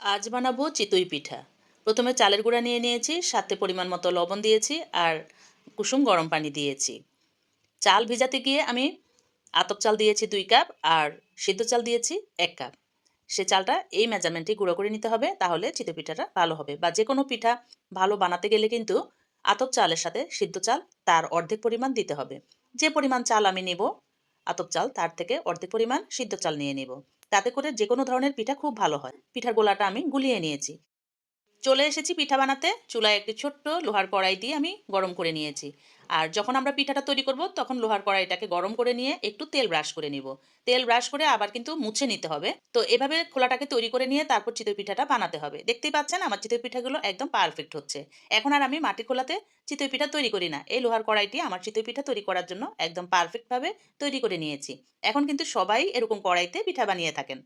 আজ বানাবো চিতই পিঠা। প্রথমে চালের গুঁড়া নিয়ে নিয়েছি, সাথে পরিমাণ মতো লবণ দিয়েছি আর কুসুম গরম পানি দিয়েছি। চাল ভিজাতে গিয়ে আমি আতপ চাল দিয়েছি ২ কাপ আর সিদ্ধ চাল দিয়েছি ১ কাপ। সে চালটা এই মেজারমেন্টে গুঁড়ো করে নিতে হবে, তাহলে চিতই পিঠাটা ভালো হবে। বা যেকোনো পিঠা ভালো বানাতে গেলে কিন্তু আতপ চালের সাথে সিদ্ধ চাল তার অর্ধেক পরিমাণ দিতে হবে। যে পরিমাণ চাল আমি নেব আতপ চাল, তার থেকে অর্ধেক পরিমাণ সিদ্ধ চাল নিয়ে নেব। তাতে করে যেকোনো ধরনের পিঠা খুব ভালো হয়। পিঠার গোলাটা আমি গুলিয়ে নিয়েছি। চলে এসেছি পিঠা বানাতে। চুলায় একটি ছোট্ট লোহার কড়াই দিয়ে আমি গরম করে নিয়েছি। আর যখন আমরা পিঠাটা তৈরি করব, তখন লোহার কড়াইটাকে গরম করে নিয়ে একটু তেল ব্রাশ করে নিব। তেল ব্রাশ করে আবার কিন্তু মুছে নিতে হবে। তো এভাবে খোলাটাকে তৈরি করে নিয়ে তারপর চিতই পিঠাটা বানাতে হবে। দেখতেই পাচ্ছেন আমার চিতই পিঠাগুলো একদম পারফেক্ট হচ্ছে। এখন আর আমি মাটির খোলাতে চিতই পিঠা তৈরি করি না। এই লোহার কড়াইটি আমার চিতই পিঠা তৈরি করার জন্য একদম পারফেক্টভাবে তৈরি করে নিয়েছি। এখন কিন্তু সবাই এরকম কড়াইতে পিঠা বানিয়ে থাকেন।